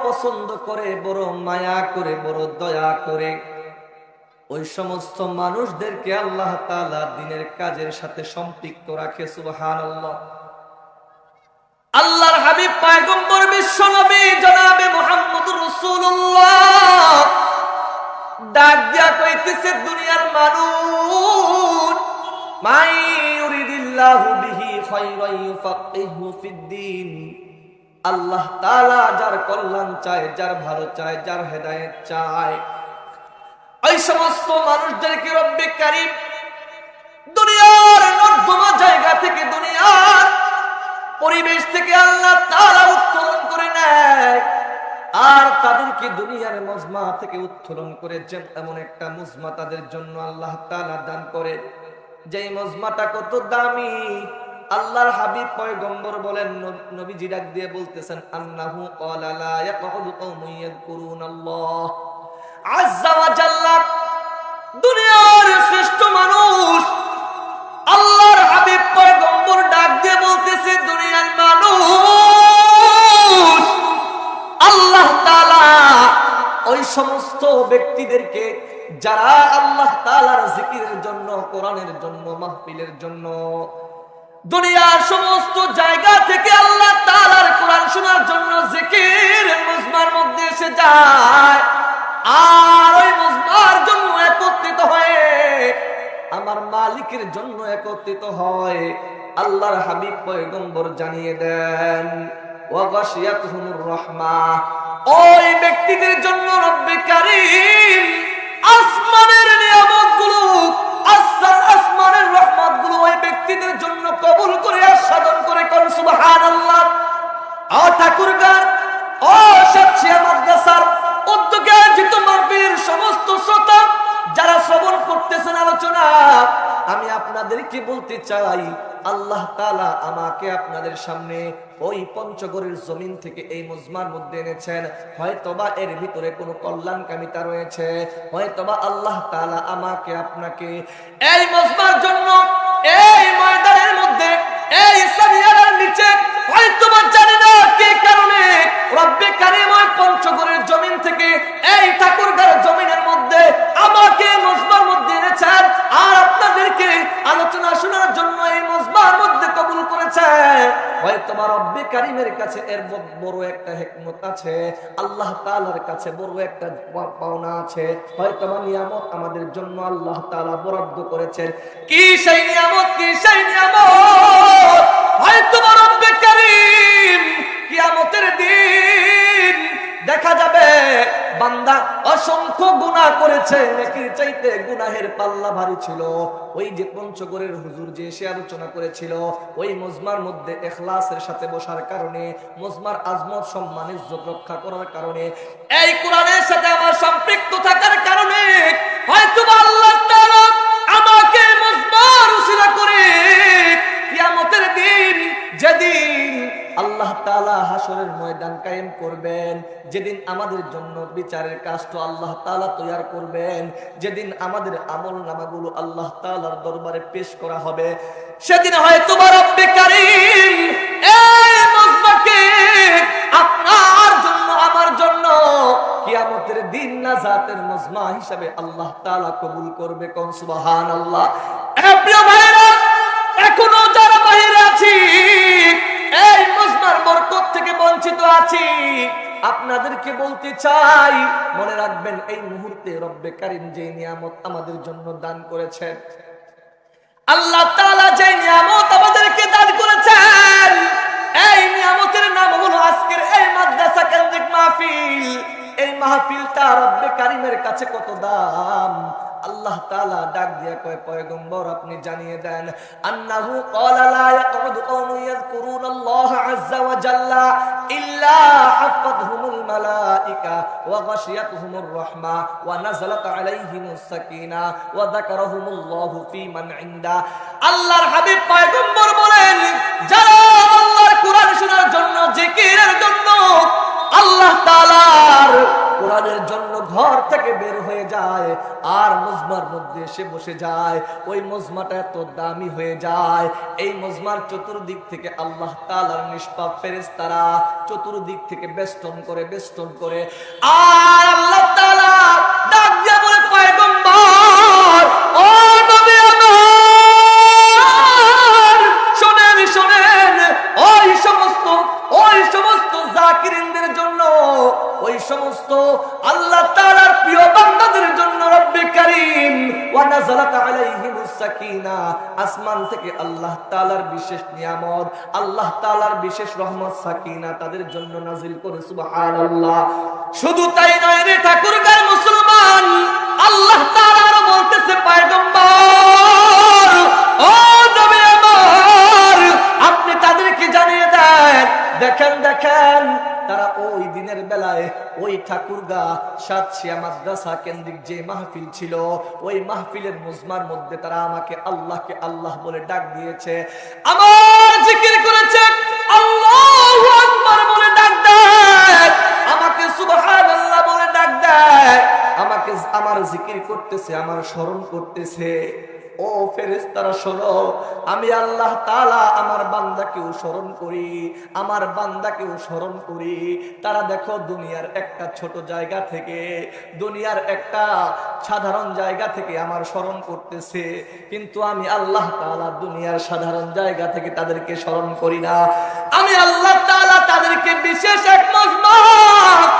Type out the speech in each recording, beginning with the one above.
পছন্দ করে, বড় মায়া করে, বড় দয়া করে ওই সমস্ত মানুষদেরকে আল্লাহ তাআলা দ্বীনের কাজের সাথে সম্পৃক্ত রাখে। সুবহানাল্লাহ। আল্লাহর হাবিব পয়গম্বর বিশ্ব নবী জনাবে মুহাম্মদুর রাসূলুল্লাহ ডাক দিয়া কইতেছে, দুনিয়ার মানুষ, মাই ইউরিদিল্লাহু বিহি খায়রান ইউফাক্কিহু ফিদ্দীন। আল্লাহ তাআলা যার কল্যাণ চায়, যার ভালো চায়, যার হেদায়েত চায়, ওই সমস্ত মানুষদেরকে রব্বে কারীম দুনিয়ার নর্দমা জায়গা থেকে, দুনিয়ার পরিবেশ থেকে আল্লাহ তাআলা উত্তোলন করে নেয়, আর তাদেরকে দুনিয়ার মজমা থেকে উত্তোলন করে এমন একটা মজমা তাদের জন্য আল্লাহ তাআলা দান করে, যেই মজমাটা কত দামি। আল্লাহর হাবিব পয়গম্বর বলেন, নবীজি ডাক দিয়ে বলতেছেন, আন্নাহু ক্বালা লা ইয়াকউদু কওমুন ইয়াযকুরুনাল্লাহ আযযা ওয়া জাল্লা। দুনিয়ার শ্রেষ্ঠ মানুষ আল্লাহর হাবিব পয়গম্বর ডাক দিয়ে বলতেছে, দুনিয়ার মানুষ, আল্লাহ তাআলা ওই সমস্ত ব্যক্তিদেরকে যারা আল্লাহ তাআলার জিকিরের জন্য, কোরআনের জন্য, মাহফিলের জন্য দুনিয়ার সমস্ত জায়গা থেকে আল্লাহ তাআলার কোরআন শোনার জন্য জিকির মজমার মধ্যে এসে যায়, আর ওই মজমার জন্য একত্রিত হয়ে আমার মালিকের জন্য একত্রিত হয়, আল্লাহর হাবিব পয়গম্বর জানিয়ে দেন, ওয়া গাশিয়াতুহুমুর রাহমা। ওই ব্যক্তিদের জন্য রব্বে কারীম আসমানের নিয়ামতগুলো, আসমানের রহমতগুলো ওই ব্যক্তিদের জন্য কবুল করে আস্বাদন করে। কোন সুবহানাল্লাহ। ও ঠাকুরগার, ও সাতশিয়া মাদ্রাসার উদ্যোগে আয়োজিত মাহফিলের সমস্ত শ্রোতা যারা শ্রবণ করতেছেন আলোচনা, আমি আপনাদেরকে বলতে চাই, আল্লাহ তাআলা আমাকে আপনাদের সামনে ওই পঞ্চগড়ের জমিন থেকে এই মজমার মধ্যে এনেছেন। হয়তোবা এর ভিতরে কোনো কল্যাণকামিতা রয়েছে, হয়তোবা আল্লাহ তাআলা আমাকে আপনাকে এই মজমার জন্য এই ময়দানের মধ্যে, এই সারিয়ার নিচে, হয়তোবা জানি না কি কারণে রব্বে কারীম ওই পঞ্চগড়ের জমিন থেকে এই ঠাকুরগাঁওয়ের জমিনের মধ্যে আমাকে মজমার মধ্যে এনেছেন, আর আপনাদেরকে আলোচনা শোনার জন্য এই মজমার মধ্যে কবুল করেছেন। হয়তোবা রব্বে কারীমের কাছে এর বড় একটা হিকমত আছে, আল্লাহ তাআলার কাছে বড় একটা পাওনা আছে, হয়তোবা নিয়ামত আমাদের জন্য আল্লাহ তাআলা বরাদ্দ করেছেন। কি সেই নিয়ামত, কি সেই নিয়ামত? হয়তোবা রব্বে কারীম কিয়ামতের দিন দেখা যাবে বান্দা অসংখ্য গুনাহ করেছে, নেকির চাইতে গুনাহের পাল্লা ভারী ছিল। ওই যে পঞ্চগড়ের হুজুর যে এসে আলোচনা করেছিল, ওই মজমার মধ্যে ইখলাসের সাথে বসার কারণে, মজমার আজমত সম্মান ইজ্জত রক্ষা করার কারণে, এই কোরআনের সাথে আমার সম্পৃক্ত থাকার কারণে হয়তোবা আল্লাহ তাআলা আমাকে মজমার উসিলা করে কিয়ামতের দিন, যেদিন আল্লাহ তাআলা হাসরের ময়দান কায়েম করবেন, যেদিন আমাদের জন্য বিচারের কাজটা আল্লাহ তাআলা তৈয়ার করবেন, যেদিন আমাদের আমল নামাগুলো আল্লাহ তাআলার দরবারে পেশ করা হবে, সেদিন হয়তো রব্বে কারীম এই মজমাকে আপনার জন্য, আমার জন্য কিয়ামতের দিন নাজাতের মজমা হিসাবে আল্লাহ তাআলা কবুল করবে। কোন সুবহানাল্লাহ। প্রিয় ভাইরা, এখনো যারা বাইরে আছি, এই মজমার বরকত থেকে বঞ্চিত আছি, আপনাদেরকে বলতে চাই, মনে রাখবেন এই মুহূর্তে রব্বে কারীম যে নিয়ামত আমাদের জন্য দান করেছেন, আল্লাহ তাআলা যে নিয়ামত আমাদেরকে দান করেছেন, এই নিয়ামতের নাম হলো আজকের এই মাদ্রাসা কেন্দ্রিক মাহফিল। এই মাহফিলটা রব্বে কারীমের কাছে কত দাম। আল্লাহ তাআলা ডাক দিয়া কয়, পয়গম্বর আপনি জানিয়ে দেন, আন্নাহু ক্বালা লা ইয়াকউদু কওমুন ইয়াযকুরুনাল্লাহ আযযা ওয়া জাল্লা ইল্লা হাফাতহুমুল মালায়েকা ওয়া গাশিয়াতুহুমুর রাহমা ওয়া নাযালাত আলাইহিমুস সাকিনা ওয়া যাকারাহুমুল্লাহু ফী মান ইনদা। আল্লাহর হাবিব পয়গম্বর বলেন, যারা আল্লাহর কোরআন শোনার জন্য, জিকিরের জন্য, আল্লাহ তাআলার কোরআনের জন্য ঘর থেকে বের হয়ে যায়, আর মুজমার মজমার মধ্যে এসে বসে যায়, ওই মজমাটা এত দামি হয়ে যায়, এই মজমার চতুর্দিক থেকে আল্লাহ তাআলার নিষ্পাপ ফেরেশতারা চতুর্দিক থেকে বেষ্টন করে আর আল্লাহ তাআলা ডাক দিয়ে বলে, পয়গম্বর, ও নবী আমার, শোনেন, ওই সমস্ত জাকিরিনদের জন্য, ওই সমস্ত আল্লাহ তাআলার প্রিয় বান্দাদের জন্য রব্বে কারীম ওয়া নাযালাত আলাইহিমুস সাকিনা, আসমান থেকে আল্লাহ তাআলার বিশেষ নিয়ামত, আল্লাহ তাআলার বিশেষ রহমত সাকিনা তাদের জন্য নাজিল করে। সুবহানাল্লাহ। শুধু তাই নয় রে ঠাকুরগাঁর মুসলমান, আল্লাহ তাআলা আরো বলতেছে, পয়গম্বর, ও নবী আমার, আপনি তাদেরকে জানিয়ে দেন, দেখেন তারা ওই দিনের বেলায় ওই ঠাকুরগাঁ সাতশিয়া মাদ্রাসা কেন্দ্রিক যে মাহফিল ছিল, ওই মাহফিলের মুজমার মধ্যে তারা আমাকে আল্লাহ বলে ডাক দিয়েছে, আমার জিকির করেছে, আল্লাহু আকবার বলে ডাক দেয়, আমাকে সুবহানাল্লাহ বলে ডাক দেয়, আমাকে আমার জিকির করতেছে, আমার স্মরণ করতেছে। ও ফেরেশতারা শোনো, আমি আল্লাহ তাআলা আমার বান্দাকেও স্মরণ করি, আমার বান্দাকেও স্মরণ করি। তারা দেখো দুনিয়ার একটা ছোট জায়গা থেকে, দুনিয়ার একটা সাধারণ জায়গা থেকে আমার স্মরণ করতেছে, কিন্তু আমি আল্লাহ তাআলা দুনিয়ার সাধারণ জায়গা থেকে তাদেরকে স্মরণ করি না। আমি আল্লাহ তাআলা তাদেরকে বিশেষ এক মজমাত,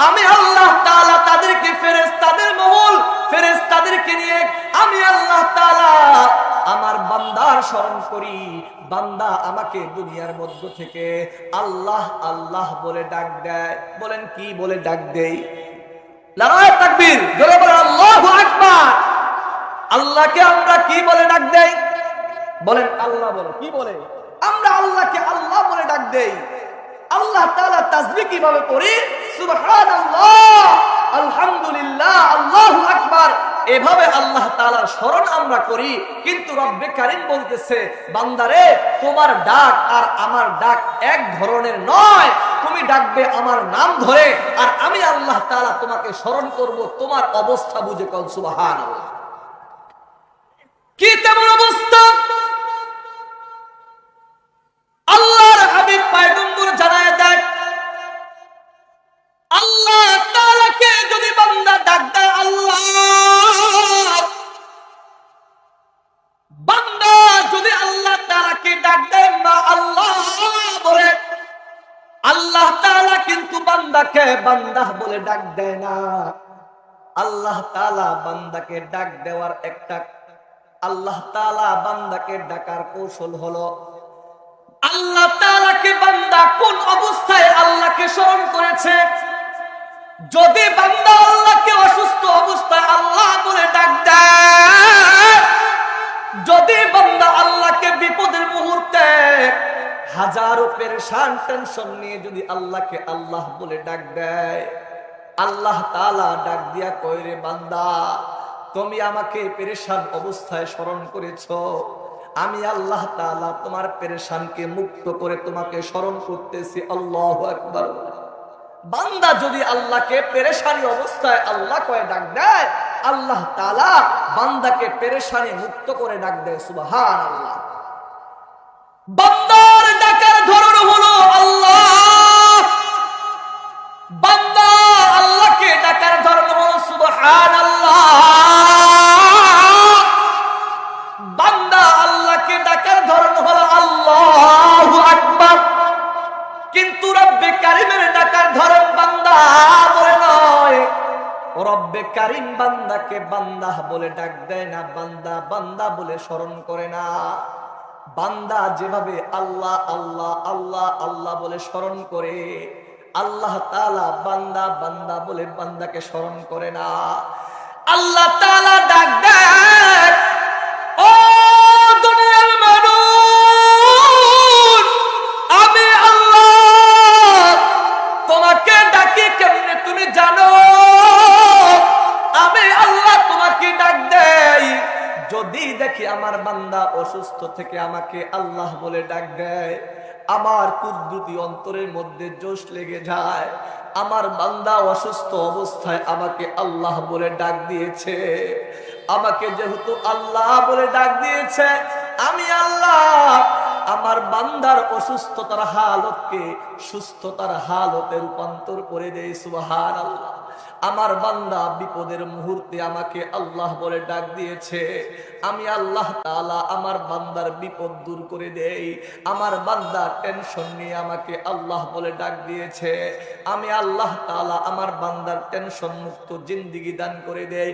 আমি আল্লাহ তাআলা তাদেরকে ফেরেশতাদের মহল, ফেরেশতাদেরকে নিয়ে আমি আল্লাহ তাআলা আমার বান্দার স্মরণ করি। বান্দা আমাকে দুনিয়ার মধ্য থেকে আল্লাহ বলে ডাক দেয়। বলেন কি বলে ডাক দেই? নারায়ে তাকবীর, জোরে বলেন আল্লাহু আকবার। আল্লাহকে আমরা কি বলে ডাক দেই? বলেন আল্লাহ বলে কি বলে? আমরা আল্লাহকে আল্লাহ বলে ডাক দেই। আল্লাহ তাআলা তাসবিহ কিভাবে করি? সুবহানাল্লাহ, আলহামদুলিল্লাহ, আল্লাহু আকবার, এভাবে আল্লাহ তাআলার স্মরণ আমরা করি। কিন্তু রব্বে কারীম বলতেছে, বান্দারে, তোমার ডাক আর আমার ডাক এক ধরনের নয়। তুমি ডাকবে আমার নাম ধরে, আর আমি আল্লাহ তাআলা তোমাকে স্মরণ করব তোমার অবস্থা বুঝে। কল সুবহানাল্লাহ। কি তেমন অবস্থা? আল্লাহর হাবিব পয়গম্বর জানায় দেয়, আল্লাহ তাআলাকে যদি বান্দা ডাক দেয় আল্লাহ, বান্দা যদি আল্লাহ তাআলাকে ডাক দেয় না আল্লাহ বলে, আল্লাহ তাআলা কিন্তু বান্দাকে বান্দা বলে ডাক দেয় না। আল্লাহ তাআলা বান্দাকে ডাক দেওয়ার একটা, আল্লাহ তাআলা বান্দাকে ডাকার কৌশল হলো, আল্লাহ তাআলাকে বান্দা কোন অবস্থায় আল্লাহকে স্মরণ করেছে। যদি বান্দা আল্লাহকে অসুস্থ অবস্থায় আল্লাহ বলে ডাক দেয়, যদি বান্দা আল্লাহকে বিপদের মুহূর্তে হাজারো পেরেশান টেনশন নিয়ে যদি আল্লাহকে আল্লাহ বলে ডাক দেয়, আল্লাহ তাআলা ডাক দিয়া কয়, রে বান্দা, তুমি আমাকে পেরেশান অবস্থায় স্মরণ করেছো, আমি আল্লাহ তাআলা তোমার পেরেশানকে মুক্ত করে তোমাকে স্মরণ করতেছি। আল্লাহু আকবার। বান্দা যদি আল্লাহকে পেরেশানি অবস্থায় আল্লাহ কয়ে ডাক দেয়, আল্লাহ তাআলা বান্দাকে পেরেশানি মুক্ত করে ডাক দেয়। সুবহানাল্লাহ। বান্দার ডাকার ধরন হলো আল্লাহ, বান্দা আল্লাহকে ডাকার ধরন হলো সুবহানাল্লাহ। বান্দা আল্লাহকে ডাকার ধরন হলো আল্লাহু আকবার। কিন্তু রব্বে কারীমের ডাকার ধরন বান্দা বলে নয়। রব্বে কারীম বান্দাকে বান্দা বলে ডাক দেয় না, বান্দা বান্দা বলে স্মরণ করে না। বান্দা যেভাবে আল্লাহ আল্লাহ আল্লাহ আল্লাহ বলে স্মরণ করে, আল্লাহ তাআলা বান্দা বান্দা বলে বান্দাকে স্মরণ করে না। আল্লাহ তাআলা ডাক দেয়, ও দুনিয়ার মানুষ, আমি আল্লাহ তোমাকে ডাকি কেমনে তুমি জানো? আমি আল্লাহ তোমাকে ডাক দেই যদি দেখি আমার বান্দা অসুস্থ থেকে আমাকে আল্লাহ বলে ডাক দেয়, আমার কুদরতি অন্তরের মধ্যে জোশ লেগে যায়। আমার বান্দা অসুস্থ অবস্থায় আমাকে আল্লাহ বলে ডাক দিয়েছে, আমাকে যেহেতু আল্লাহ বলে ডাক দিয়েছে, আমি আল্লাহ আমার বান্দার অসুস্থতার হালতকে সুস্থতার হালতে রূপান্তর করে দেই। সুবহানাল্লাহ। আমার বান্দা বিপদের মুহূর্তে আমাকে আল্লাহ বলে ডাক দিয়েছে, আমি আল্লাহ তাআলা আমার বান্দার বিপদ দূর করে দেই। আমার বান্দা টেনশন নিয়ে আমাকে আল্লাহ বলে ডাক দিয়েছে, আমি আল্লাহ তাআলা আমার বান্দার টেনশন মুক্ত জিন্দেগি দান করে দেই।